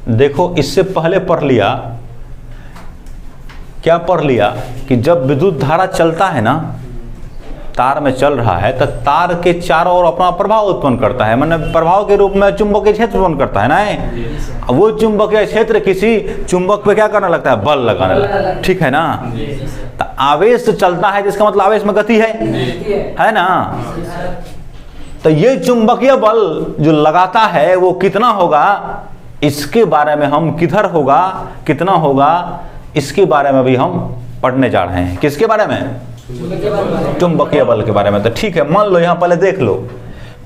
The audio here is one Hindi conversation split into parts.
देखो इससे पहले पढ़ लिया, क्या पढ़ लिया कि जब विद्युत धारा चलता है ना, तार में चल रहा है, तो तार के चारों ओर अपना प्रभाव उत्पन्न करता है, माने प्रभाव के रूप में चुंबकीय क्षेत्र उत्पन्न करता है ना। वो चुंबकीय क्षेत्र किसी चुंबक पे क्या करने लगता है, बल लगाने लगता है, ठीक है ना। तो आवेश चलता है जिसका मतलब आवेश में गति है ना। तो ये चुंबकीय बल जो लगाता है वो कितना होगा, इसके बारे में हम किधर होगा, कितना होगा, इसके बारे में भी हम पढ़ने जा रहे हैं। किसके बारे में, चुंबकीय बल के बारे में। तो ठीक है, मान लो यहां पहले देख लो,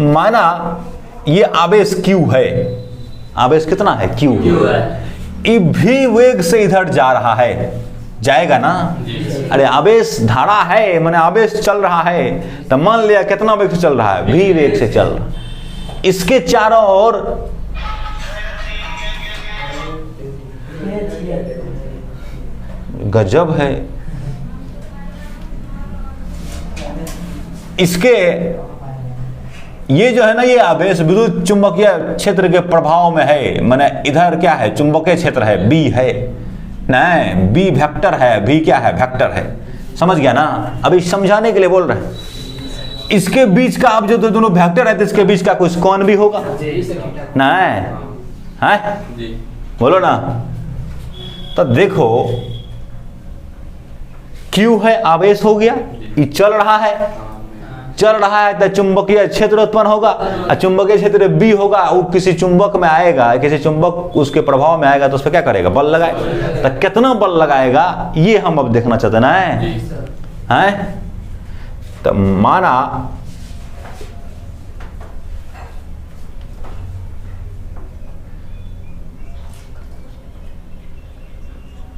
माना ये आवेश Q है, आवेश कितना है, Q है, भी वेग से इधर जा रहा है, जाएगा ना। अरे आवेश धारा है, माने आवेश चल रहा है, तो मान लिया कितना वेग से चल रहा है, भी वेग से चल रहा है। इसके चारों ओर गजब है, इसके ये जो है ना, ये आवेश विद्युत चुंबकीय क्षेत्र के प्रभाव में है, माने इधर क्या है, चुंबकीय क्षेत्र है, बी है, नहीं बी वेक्टर है, बी क्या है, वेक्टर है, समझ गया ना। अभी समझाने के लिए बोल रहे हैं। इसके बीच का अब जो दोनों वेक्टर है तो इसके बीच का कुछ कोण भी होगा, नहीं है, बोलो ना। तो देखो Q है, आवेश हो गया, ये चल रहा है तो चुंबकीय क्षेत्र उत्पन्न होगा, और चुंबकीय क्षेत्र B होगा, वो किसी चुंबक में आएगा, किसी चुंबक उसके प्रभाव में आएगा तो उस पर क्या करेगा, बल लगाएगा। तो कितना बल लगाएगा ये हम अब देखना चाहते ना है। तो माना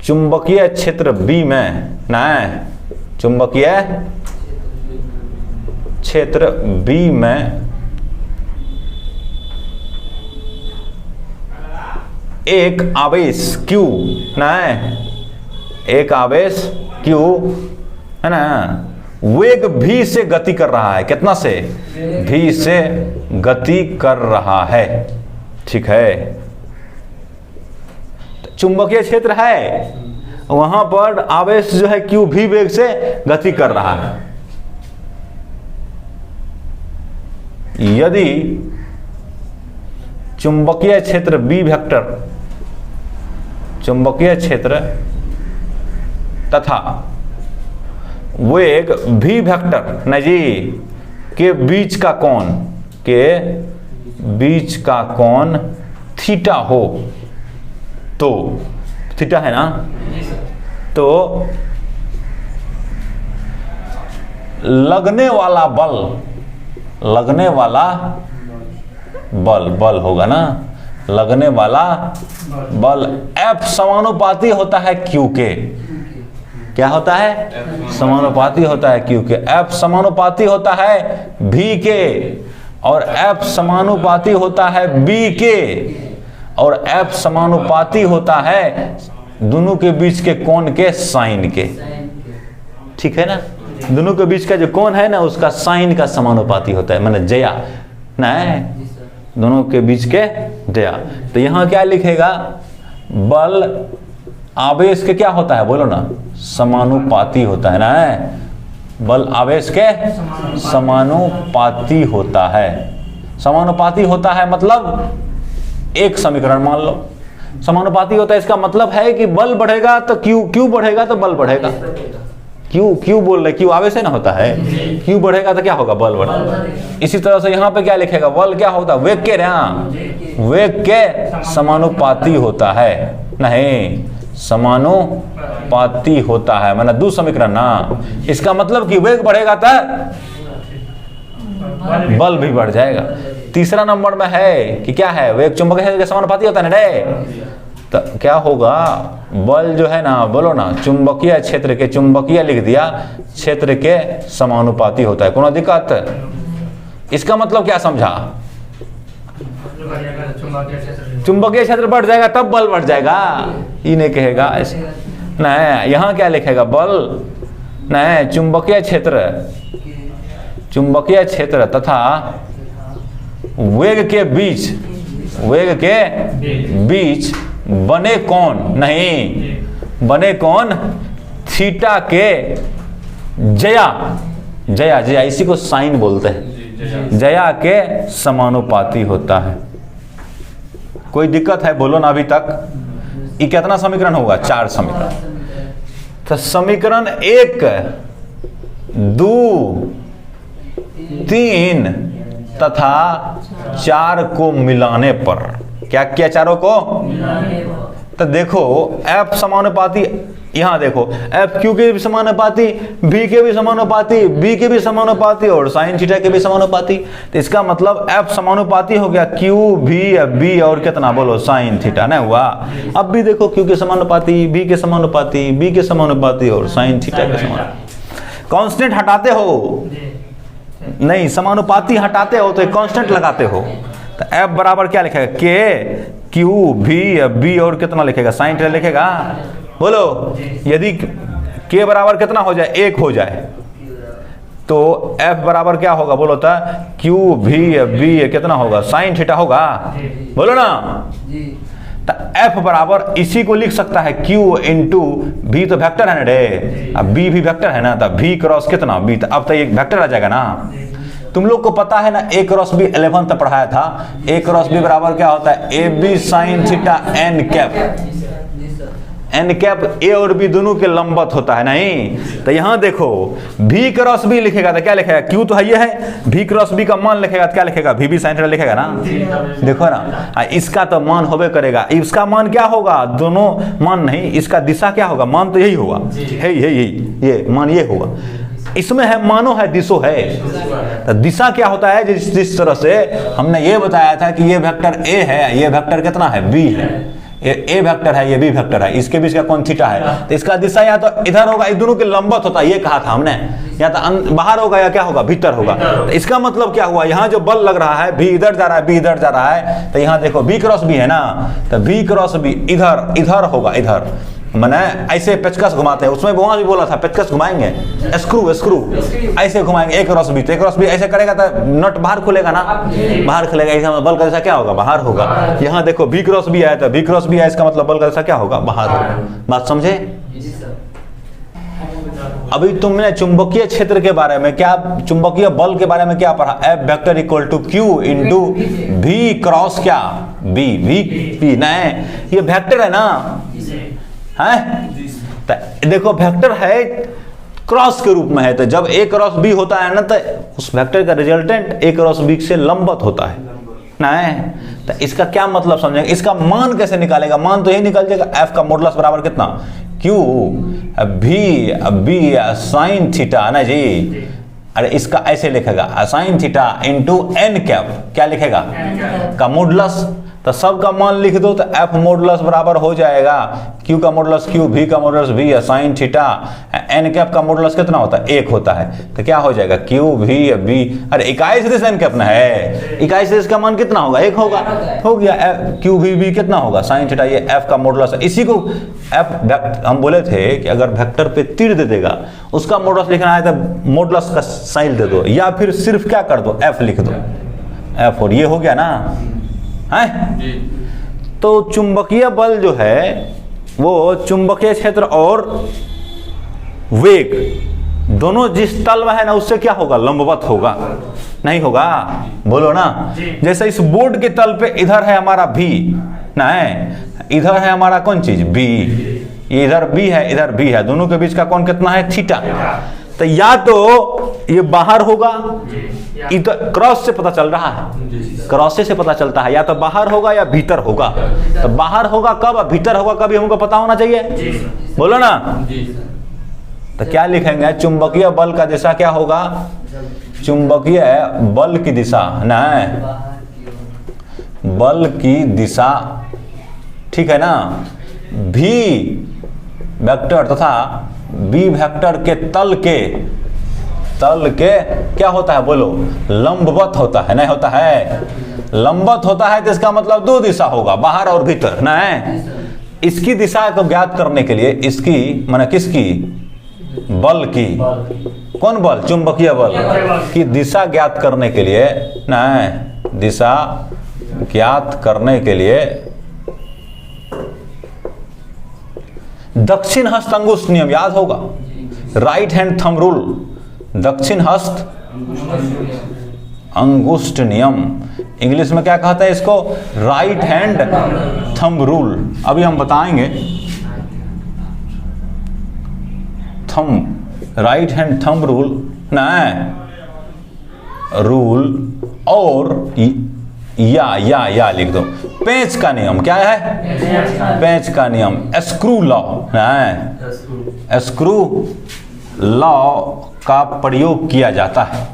चुंबकीय क्षेत्र B में, नहीं चुंबकीय क्षेत्र B में एक आवेश Q, नहीं एक आवेश Q है ना, वेग V से गति कर रहा है, कितना से, V से गति कर रहा है, ठीक है। चुंबकीय क्षेत्र है, वहां पर आवेश जो है Q भी वेग से गति कर रहा है। यदि चुंबकीय क्षेत्र B वेक्टर, चुंबकीय क्षेत्र तथा वेग V वेक्टर न जी के बीच का कोण, के बीच का कोण थीटा हो, तो थीटा है ना, तो लगने वाला बल, लगने वाला बल होगा ना, लगने वाला बल F समानुपाती होता है Q के, क्या होता है, समानुपाती होता है Q के। F समानुपाती होता है V के, और F समानुपाती होता है B के, और F समानुपाती होता है दोनों के बीच के कोण के साइन के, ठीक है ना। दोनों के बीच का जो कोण है ना उसका साइन का समानुपाती होता है, माने जया, नहीं दोनों के बीच के जया। तो यहाँ क्या लिखेगा, बल आवेश के क्या होता है, बोलो ना, समानुपाती होता है ना, बल आवेश के समानुपाती होता है। समानुपाती होता है मतलब एक समीकरण मान लो, समानुपाती होता है, इसका मतलब है कि बल बढ़ेगा तो Q बढ़ेगा तो बल बढ़ेगा। Q बोल रहे, Q आवेश है ना होता है, Q बढ़ेगा तो क्या होगा, बल बढ़ेगा। इसी तरह से यहाँ पे क्या लिखेगा, बल क्या होता है, वेग के वेग के समानुपाती होता है, नहीं समानुपाती होता है, माने दो समीकरण ना। इसका मतलब कि वेग बढ़ेगा तो बल भी बढ़ जाएगा। तीसरा नंबर में है कि क्या है, वेग चुंबकीय क्षेत्र के समानुपाती होता है ना रे, तो क्या होगा, बल जो है ना, बोलो ना, चुंबकीय क्षेत्र के, चुंबकीय लिख दिया, क्षेत्र के समानुपाती होता है, कोनो दिक्कत। इसका मतलब क्या समझा, चुंबकीय क्षेत्र बढ़ जाएगा तब बल बढ़ जाएगा, ये नहीं कहेगा नहीं। यहाँ क्या लिखेगा, बल नहीं चुंबकीय क्षेत्र तथा वेग के बीच बने कौन, नहीं, बने कौन, थीटा के जया, जया जया इसी को साइन बोलते हैं, जया के समानुपाती होता है। कोई दिक्कत है बोलो ना अभी तक? ये कितना समीकरण होगा? 4 समीकरण। तो समीकरण 1, 2, 3 तथा 4 को मिलाने पर क्या किया? चारों को तो देखो F समानुपाती, यहाँ देखो F Q के भी समानुपाती, V के भी समानुपाती, B के भी समानुपाती और साइन थीटा के भी समानुपाती। तो इसका मतलब F समानुपाती हो गया Q V B और कितना बोलो साइन थीटा, नहीं हुआ? अब भी देखो Q के समानुपाती, V के समानुपाती, B के समानुपाती और साइन थीटा के समानुपाती। कांस्टेंट हटाते हो नहीं, समानुपाती हटाते हो तो कांस्टेंट लगाते हो। तो F बराबर क्या लिखेगा? K Q V B और कितना लिखेगा? साइन थीटा लिखेगा। बोलो यदि K बराबर कितना हो जाए? 1 हो जाए तो F बराबर क्या होगा? बोलो तो Q V B कितना होगा? साइन थीटा होगा। बोलो ना। तो F बराबर इसी को लिख सकता है Q इंटू V, तो वेक्टर है ना रे, अब B भी वेक्टर है ना, तो V क्रॉस कितना B, तो अब तो एक वेक्टर आ जाएगा ना। तुम लोग को पता है ना A क्रॉस B 11th पढ़ाया था। A क्रॉस B बराबर क्या होता है? AB sine theta n cap, n cap A और B दोनों के लंबवत होता है, नहीं? तो यहाँ देखो V क्रॉस B लिखेगा तो क्या लिखेगा? Q तो ये है, V क्रॉस B का मान लिखेगा तो क्या लिखेगा? VB साइन थीटा लिखेगा ना। देखो ना, इसका तो मान होबे करेगा, इसका मान क्या होगा? दोनों मान नहीं, इसका दिशा क्या होगा? मान तो यही होगा, ये मान ये होगा। इसमें है मानो है दिशो है, तो दिशा क्या होता है? जिस तरह से हमने ये बताया था कि ये वेक्टर A है, ये वेक्टर कितना है? B है, ये A वेक्टर है, ये B वेक्टर है, इसके बीच का कोण थीटा है, तो इसका दिशा या तो इधर होगा, इस दोनों के लंबवत होता है, ये कहा था हमने, या तो बाहर होगा या क्या होगा? भीतर होगा। तो इसका मतलब क्या हुआ? यहाँ जो बल लग रहा है B इधर जा रहा है, B इधर जा रहा है, तो यहाँ देखो B क्रॉस B है ना, तो B क्रॉस B इधर इधर होगा, इधर मैंने ऐसे पेचकस घुमाते हैं, उसमें वहां भी बोला था पेचकस घुमाएंगे, स्क्रू ऐसे घुमाएंगे, एक क्रॉस बी ऐसे करेगा तो नट बाहर खुलेगा ना, बाहर खुलेगा, इसका बल का दिशा क्या होगा? बाहर होगा। यहाँ देखो बी क्रॉस बी आया तो बी क्रॉस बी आया, इसका मतलब बल का दिशा क्या होगा? बाहर होगा। बात समझे? अभी तुमने चुंबकीय क्षेत्र के बारे में क्या, चुंबकीय बल के बारे में क्या पढ़ा? F vector equal to Q into V cross क्या? B V नहीं, ये वेक्टर है ना, है? देखो वेक्टर है क्रॉस के रूप में है, तो जब A क्रॉस B होता है ना, तो उस वेक्टर का रिजल्टेंट A क्रॉस B से लंबवत होता है ना। तो इसका क्या मतलब समझेंगे? इसका मान कैसे निकालेगा? मान तो यही निकल जाएगा, F का मॉडुलस बराबर कितना? Q V B sine theta ना जी। अरे इसका ऐसे लिखेगा sine theta into n cap, क्या लिखेगा? का मॉडुलस, तो सब का मान लिख दो, तो F मॉडुलस बराबर हो जाएगा Q का मॉडुलस Q, V का मॉडुलस V है, साइन थीटा, n कैप का मॉडुलस कितना होता है? 1 होता है, तो क्या हो जाएगा? Q V V, अरे इकाई सदिश n कैप ना है, इकाई सदिश का मान कितना होगा? 1 होगा, हो गया। Q V V कितना होगा? साइन थीटा, ये F का मॉडुलस है। इसी को F हम बोले थे कि अगर वेक्टर पे तीर दे देगा, उसका मॉडुलस लिखना है तो मॉडुलस का साइन दे दो, या फिर सिर्फ क्या कर दो? F लिख दो, F, और ये हो गया ना, है? तो चुंबकीय बल जो है वो चुंबकीय क्षेत्र और वेग दोनों जिस तल में है ना, उससे क्या होगा? लंबवत होगा, नहीं होगा? बोलो ना। जैसे इस बोर्ड के तल पे इधर है हमारा V ना, है इधर है हमारा कौन चीज? B, इधर B है, इधर B है, दोनों के बीच का कोण कितना है? थीटा। तो या तो ये बाहर होगा, इधर क्रॉस से पता चल रहा है, क्रॉस से पता चलता है, या तो बाहर होगा या भीतर होगा। तो बाहर होगा कब, भीतर होगा कभी, हमको पता होना चाहिए, बोलो ना। तो क्या लिखेंगे? चुंबकीय बल का दिशा क्या होगा? चुंबकीय बल की दिशा ना, बल की दिशा, ठीक है ना, भी वेक्टर तथा बी वेक्टर के तल के क्या होता है? बोलो, लंबवत होता है, नहीं होता है? लंबवत होता है तो इसका मतलब 2 दिशा होगा, बाहर और भीतर ना, है? इसकी दिशा को ज्ञात करने के लिए, इसकी माने किसकी? बल की। कौन बल? चुंबकीय बल की दिशा ज्ञात करने के लिए ना, दिशा ज्ञात करने के लिए दक्षिण हस्त अंगुष्ठ नियम याद होगा, राइट हैंड थंब रूल, दक्षिण हस्त अंगुष्ठ नियम, इंग्लिश में क्या कहता है इसको, राइट हैंड थंब रूल। अभी हम बताएंगे thumb, right hand thumb rule ना, रूल, और या लिख दो। पेंच का नियम क्या है, पेंच का नियम, स्क्रू लॉ है, स्क्रू लॉ का प्रयोग किया जाता है,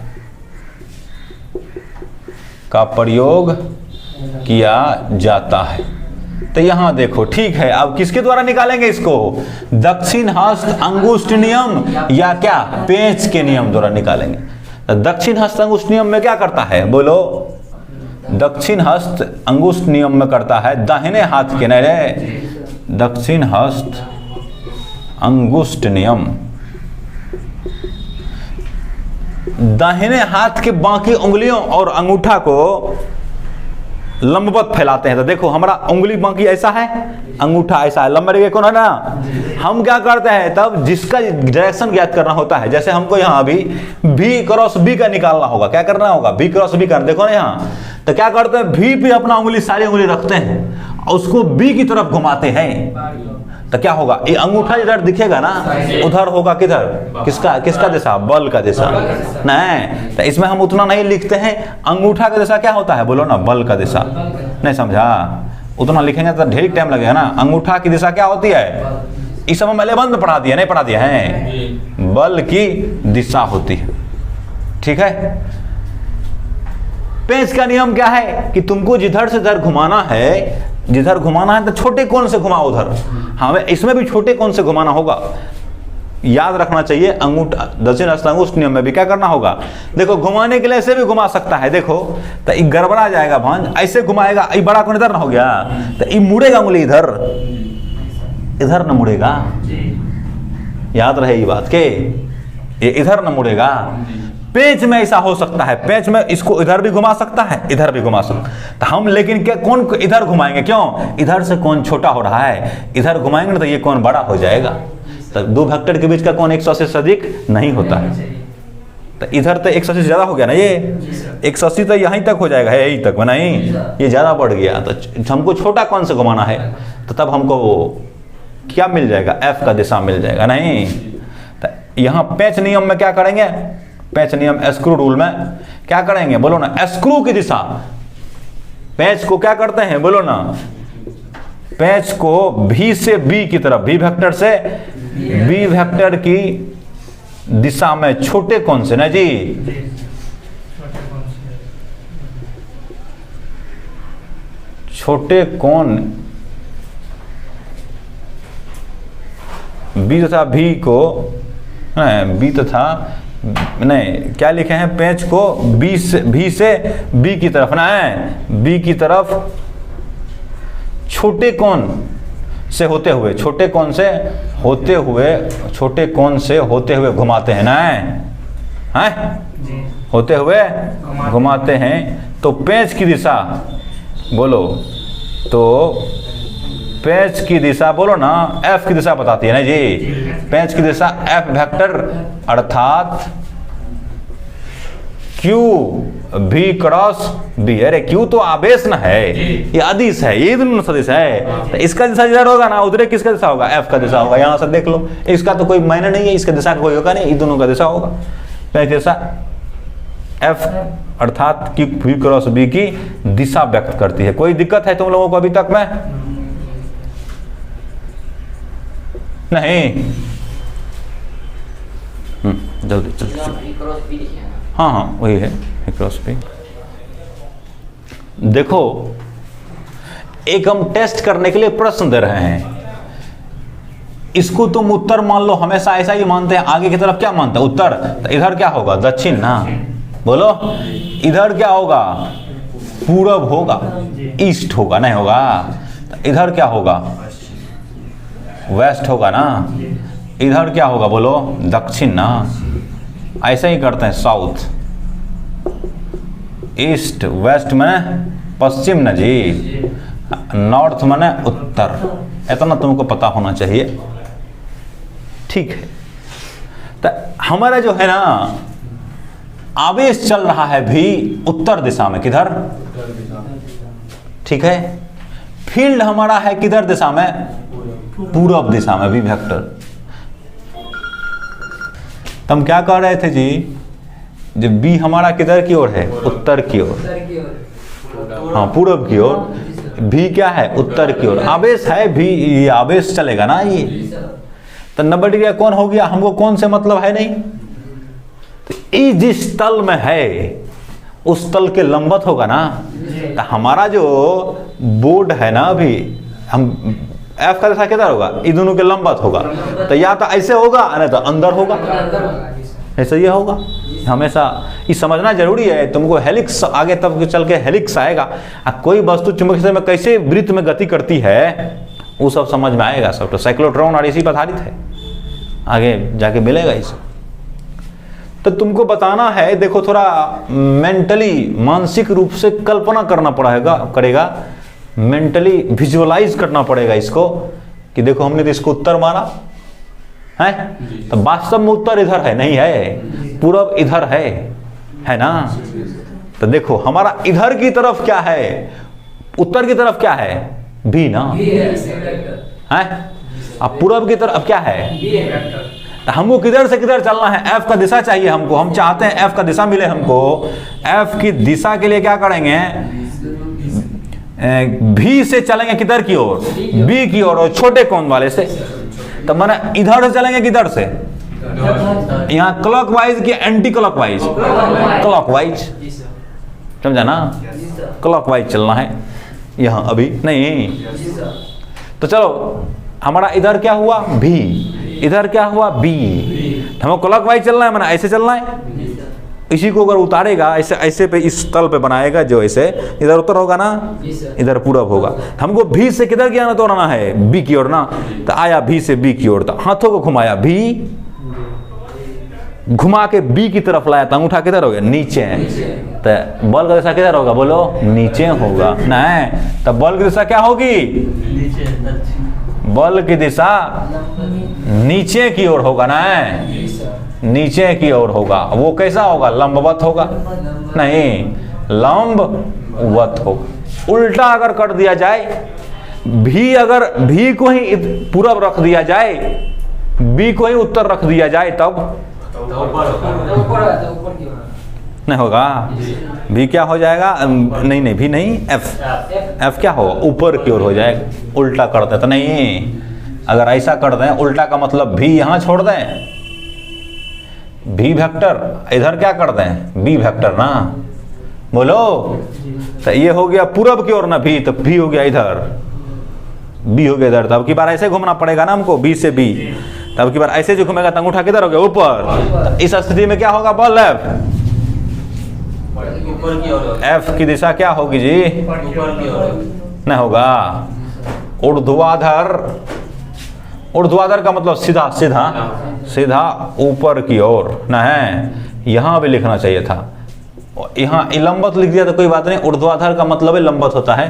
का प्रयोग किया जाता है। तो यहां देखो ठीक है, अब किसके द्वारा निकालेंगे इसको, दक्षिण हस्त अंगुष्ठ नियम या क्या, पेंच के नियम द्वारा निकालेंगे। तो दक्षिण हस्त अंगुष्ठ नियम में क्या करता है बोलो, दक्षिण हस्त अंगुष्ठ नियम में करता है दाहिने हाथ के, नहीं रे, दक्षिण हस्त अंगुष्ठ नियम दाहिने हाथ के बाकी उंगलियों और अंगूठा को लंबवत फैलाते हैं। तो देखो हमारा उंगली बाकी ऐसा है, अंगूठा ऐसा है, लंबा रेखा कौन है ना, हम क्या करते हैं तब जिसका डायरेक्शन ज्ञात करना होता है, जैसे हमको यहाँ अभी भी क्रॉस बी का निकालना होगा, क्या करना होगा, बी क्रॉस बी करना, देखो ना यहाँ, तो क्या करते हैं भी पे अपना उंगली, सारी उंगली रखते हैं और उसको बी की तरफ घुमाते हैं। तो क्या होगा, ये अंगूठा इधर दिखेगा ना, उधर होगा किधर, किसका दिशा, बल का दिशा, नहीं। तो इसमें हम उतना नहीं लिखते हैं, अंगूठा का दिशा क्या होता है बोलो ना, बल का दिशा, नहीं समझा, उतना लिखेंगे तो ढेर टाइम लगेगा ना। अंगूठा की दिशा क्या होती है, इस समय मैंने बंद पढ़ा दिया, नहीं पढ़ा दिया है, बल की दिशा होती है, ठीक है। पेंच का नियम क्या है कि तुमको जिधर से इधर घुमाना है, जिधर घुमाना है तो छोटे कोण से घुमाओ उधर, हाँ इसमें भी छोटे कोण से घुमाना होगा, याद रखना चाहिए। अंगूठा दक्षिण हस्त अंगुष्ठ नियम में भी क्या करना होगा, देखो घुमाने के लिए ऐसे भी घुमा सकता है, देखो तो ये गड़बड़ा जाएगा भांज, ऐसे घुमाएगा, ये बड़ा कोण इधर ना हो गया, तो ये मुड़ेगा उंगली इधर, इधर ना मुड़ेगा, याद रहे ये बात के, ये इधर ना मुड़ेगा। पेंच में ऐसा हो सकता है, पेंच में इसको इधर भी घुमा सकता है, इधर भी घुमा सकता है, तो हम लेकिन क्या कौन इधर घुमाएंगे, क्यों, इधर से कौन छोटा हो रहा है, इधर घुमाएंगे ना तो ये कौन बड़ा हो जाएगा। तो दो वेक्टर के बीच का कौन 180 से अधिक नहीं होता है, तो इधर तो 180 से ज्यादा हो गया ना, ये 180 तो यहीं तक हो जाएगा, है यहीं तक नहीं, ये ज्यादा बढ़ गया, तो हमको छोटा कौन से घुमाना है, तो तब हमको क्या मिल जाएगा, एफ का दिशा मिल जाएगा, नहीं। तो यहाँ पेंच नियम में क्या करेंगे, पेंच नियम स्क्रू रूल में क्या करेंगे बोलो ना, स्क्रू की दिशा, पेंच को क्या करते हैं बोलो ना, पेंच को भी से बी की तरफ, बी वेक्टर से बी वेक्टर की दिशा में छोटे कोण से ना जी, छोटे कोण बी तथा भी को, बी तथा नहीं क्या लिखे हैं, पेंच को बी से बी की तरफ ना है, बी की तरफ छोटे कोण से होते हुए, छोटे कोण से होते हुए, छोटे कोण से होते हुए घुमाते हैं ना, हैं होते हुए घुमाते हैं। तो पेंच की दिशा बोलो, तो पेंच की दिशा बोलो ना, एफ की दिशा बताती है ना जी, पेंच की दिशा एफ वेक्टर अर्थात क्यू भी क्रॉस बी, अरे क्यू तो आवेश ना है, ये अदिश है, ये दोनों सदिश है, तो इसका दिशा जिधर होगा ना उधर किसका दिशा होगा, एफ का दिशा होगा, यहां से देख लो, इसका तो कोई मायने नहीं है, इसका दिशा का कोई होगा नहीं, इन दोनों का दिशा होगा, पेंच दिशा एफ अर्थात क्यू भी क्रॉस बी की दिशा व्यक्त करती है। कोई दिक्कत है तुम लोगों को अभी तक में, नहीं, जल्दी जल्दी, हाँ हाँ वही है क्रॉस पे। देखो एक हम टेस्ट करने के लिए प्रश्न दे रहे हैं, इसको तुम उत्तर मान लो, हमेशा ऐसा ही मानते हैं, आगे की तरफ क्या मानते हैं उत्तर, तो इधर क्या होगा दक्षिण ना, बोलो इधर क्या होगा पूरब होगा, ईस्ट होगा नहीं होगा, तो इधर क्या होगा वेस्ट होगा ना, इधर क्या होगा बोलो दक्षिण ना, ऐसे ही करते हैं साउथ, ईस्ट, वेस्ट में पश्चिम ना जी, नॉर्थ में उत्तर, इतना तुमको पता होना चाहिए, ठीक है। तो हमारा जो है ना आवेश चल रहा है भी उत्तर दिशा में, किधर? ठीक है। फील्ड हमारा है किधर दिशा में? पूर्व दिशा में, बी वेक्टर। तो हम क्या कह रहे थे जी, जब बी हमारा किधर की ओर है? उत्तर की ओर। हाँ, पूर्व की ओर। भी क्या है? उत्तर की ओर। आवेश है भी, ये आवेश चलेगा ना ये। तो 90 डिग्री कौन हो गया? हमको कौन से मतलब है नहीं। तो ये जिस तल में है उस तल के लंबवत होगा ना। तो हमारा जो बोर्ड है ना, अभी हम एफ का दिशा किधर होगा? ये दोनों के लंबवत होगा। तो या तो ऐसे होगा नहीं तो अंदर होगा, ऐसा ये होगा हमेशा। ये समझना जरूरी है तुमको। हेलिक्स आगे तब चल के हेलिक्स आएगा, कोई वस्तु चुंबकीय क्षेत्र में कैसे वृत्त में गति करती है वो सब समझ में आएगा। सब तो साइक्लोट्रॉन और इसी पर आधारित है, आगे जाके मिलेगा इसे। तो तुमको बताना है, देखो थोड़ा मेंटली, मानसिक रूप से कल्पना करना करेगा, मेंटली विजुअलाइज करना पड़ेगा इसको कि देखो हमने तो इसको उत्तर माना है, तो वास्तव में उत्तर इधर है नहीं है, पूरब इधर है ना। तो देखो हमारा इधर की तरफ क्या है? उत्तर की तरफ क्या है? भी ना है। अब पूरब की तरफ क्या है? तो हमको किधर से किधर चलना है? एफ का दिशा चाहिए हमको। हम चाहते हैं एफ का दिशा मिले हमको। एफ की दिशा के लिए क्या करेंगे? भी से चलेंगे किधर की ओर? बी की ओर, और छोटे कोण वाले से। तो माने इधर से चलेंगे किधर से? यहाँ क्लॉकवाइज की एंटी क्लॉकवाइज? क्लॉकवाइज, समझा ना? क्लॉकवाइज चलना है यहाँ अभी नहीं। तो चलो हमारा इधर क्या हुआ? भी। इधर क्या हुआ? बी। हमको क्लॉकवाइज चलना है, माना ऐसे चलना है। इसी को अगर उतारेगा ऐसे, ऐसे पे इस तल पे बनाएगा जो ऐसे, इधर उत्तर होगा ना, इधर पूरब होगा। हमको भी से किधर की तो आना है? बी की ओर ना। तो आया भी से बी की ओर, तो हाथों को घुमाया, भी घुमा के बी की तरफ लाया, तो अंगूठा किधर हो गया? नीचे। तो बॉल का दिशा किधर होगा? बोलो नीचे होगा। नहीं, तो बॉल की दिशा क्या होगी? बॉल की दिशा नीचे की ओर होगा ना, नीचे की ओर होगा। वो कैसा होगा? लंबवत होगा? नहीं, लंबवत होगा। उल्टा अगर कर दिया जाए, भी अगर भी को ही पूरब रख दिया जाए, बी को ही उत्तर रख दिया जाए, तब नहीं होगा। भी क्या हो जाएगा? नहीं भी नहीं, एफ क्या होगा? ऊपर की ओर हो जाएगा। उल्टा कर दें तो नहीं, अगर ऐसा कर दें उल्टा का मतलब भी यहाँ छोड़ दें, भी वेक्टर इधर क्या कर दें? बी वेक्टर ना, बोलो। तो ये हो गया पूरब की ओर ना भी, तो भी हो गया इधर, बी हो गया इधर। तब की बार ऐसे घूमना पड़ेगा ना हमको, बी से बी। तब की बार ऐसे जो घूमेगा तो अंगूठा किधर हो गया? ऊपर। इस स्थिति में क्या होगा? बॉल एफ की दिशा क्या होगी जी? नहीं होगा, ऊर्ध्वाधर। ऊर्ध्वाधर का मतलब सीधा सीधा सीधा ऊपर की ओर ना है। यहाँ भी लिखना चाहिए था, यहाँ लंबवत लिख दिया तो कोई बात नहीं। ऊर्ध्वाधर का मतलब लंबवत होता है।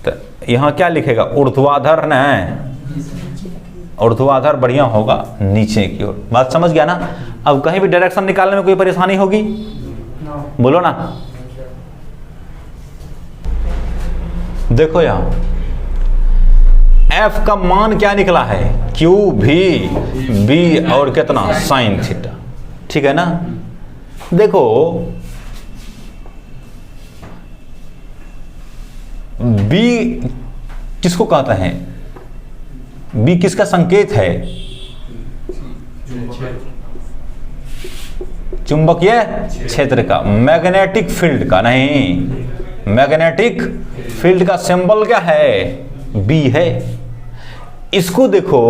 तो यहाँ क्या लिखेगा? ऊर्ध्वाधर ना है, ऊर्ध्वाधर बढ़िया होगा नीचे की ओर। बात समझ गया ना? अब कहीं भी डायरेक्शन निकालने में कोई परेशानी होगी? बोलो ना। देखो यहाँ एफ का मान क्या निकला है? क्यू भी बी और कितना? Sine theta. ठीक है ना? देखो बी किसको कहते हैं? बी किसका संकेत है? चुंबकीय क्षेत्र का, मैग्नेटिक फील्ड का। नहीं, मैग्नेटिक फील्ड का सिंबल क्या है? बी है। इसको देखो,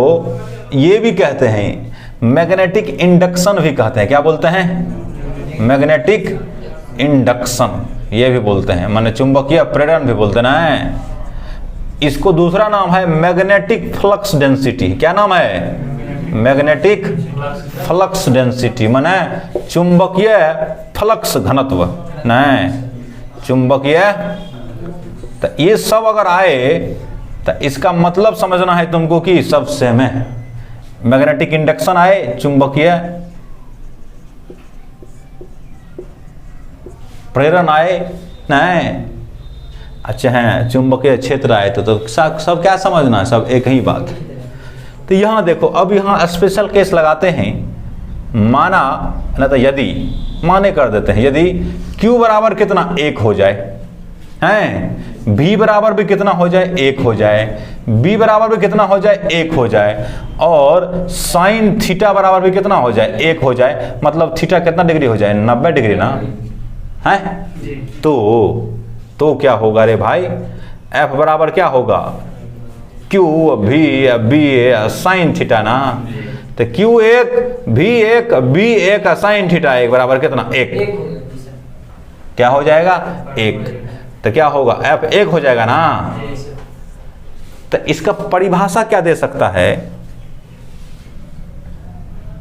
ये भी कहते हैं मैग्नेटिक इंडक्शन भी कहते हैं। क्या बोलते हैं? मैग्नेटिक इंडक्शन, ये भी बोलते हैं, माने चुंबकीय प्रेरण भी बोलते ना। इसको दूसरा नाम है मैग्नेटिक फ्लक्स डेंसिटी। क्या नाम है? मैग्नेटिक फ्लक्स डेंसिटी, माने चुंबकीय फ्लक्स घनत्व। नहीं, चुंबकीय। तो ये सब अगर आए तो इसका मतलब समझना है तुमको कि सब सेम है। मैग्नेटिक इंडक्शन आए, चुंबकीय प्रेरण आए, नहीं, अच्छा है, चुंबकीय क्षेत्र आए, तो सब क्या समझना है, सब एक ही बात है। तो यहाँ देखो, अब यहाँ स्पेशल केस लगाते हैं, माना ना, तो यदि माने कर देते हैं, यदि Q बराबर कितना 1 हो जाए, हैं, V बराबर भी कितना हो जाए 1 हो जाए, B बराबर भी कितना हो जाए 1 हो जाए, और साइन थीटा बराबर भी कितना हो जाए 1 हो जाए, मतलब थीटा कितना डिग्री हो जाए 90 डिग्री ना, है। तो क्या होगा रे भाई, F बराबर क्या होगा, Q B साइन थीटा ना, तो Q1 V1 B1 sine theta 1 बराबर कितना 1, क्या हो जाएगा 1, तो क्या होगा F 1 हो जाएगा ना। तो इसका परिभाषा क्या दे सकता है,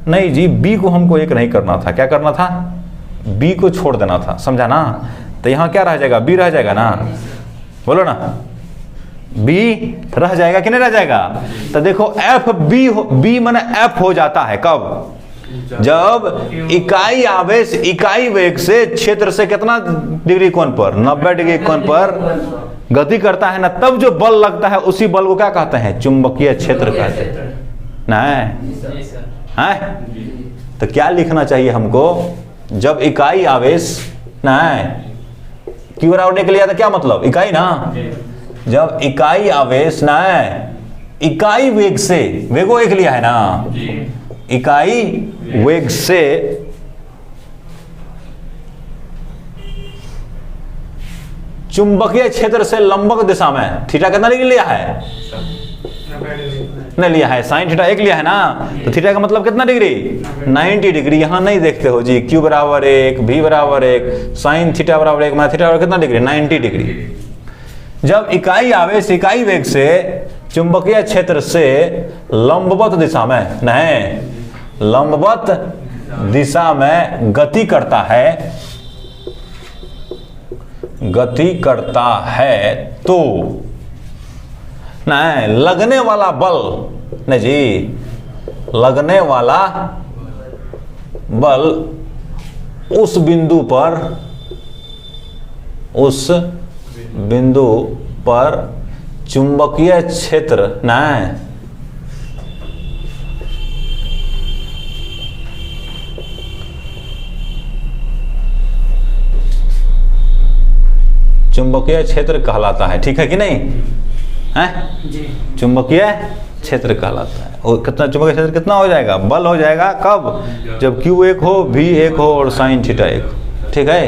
नहीं जी, B को हमको 1 नहीं करना था, क्या करना था, B को छोड़ देना था, समझा ना। तो यहाँ क्या रह जाएगा, B रह जाएगा ना, बोलो ना, B रह जाएगा कि नहीं रह जाएगा। तो देखो B माने F हो जाता है कब, जब इकाई आवेश इकाई वेग से क्षेत्र से कितना डिग्री कोण पर, 90 डिग्री कोण पर गति करता है ना, तब जो बल लगता है उसी बल को क्या कहते हैं, चुंबकीय क्षेत्र कहते हैं, नहीं। तो क्या लिखना चाहिए हमको, जब इकाई आवेश नहीं Q बराबर ने के लिया था, क्या मतलब इकाई ना, जब इकाई आवेश ना इकाई वेग से, वेगो 1 लिया है ना, इकाई वेग से चुंबकीय क्षेत्र से लंबक दिशा में, थीटा कितना डिग्री लिया है, नहीं लिया है, साइन थीटा 1 लिया है ना, तो थीटा का मतलब कितना डिग्री 90 डिग्री। यहां नहीं देखते हो जी, Q बराबर 1 V बराबर 1 साइन थीटा बराबर 1, थीटा बराबर कितना डिग्री 90 डिग्री। जब इकाई आवेश इकाई वेग से चुंबकीय क्षेत्र से लंबवत दिशा में, नहीं, लंबवत दिशा में गति करता है, तो नहीं, लगने वाला बल, नहीं जी, लगने वाला बल उस बिंदु पर चुंबकीय क्षेत्र नहीं, चुंबकीय क्षेत्र कहलाता है, ठीक है कि नहीं, है, चुंबकीय क्षेत्र कहलाता है। और कितना चुंबकीय क्षेत्र कितना हो जाएगा, बल हो जाएगा कब, जब Q 1 हो V 1 हो और साइन थीटा 1, ठीक है।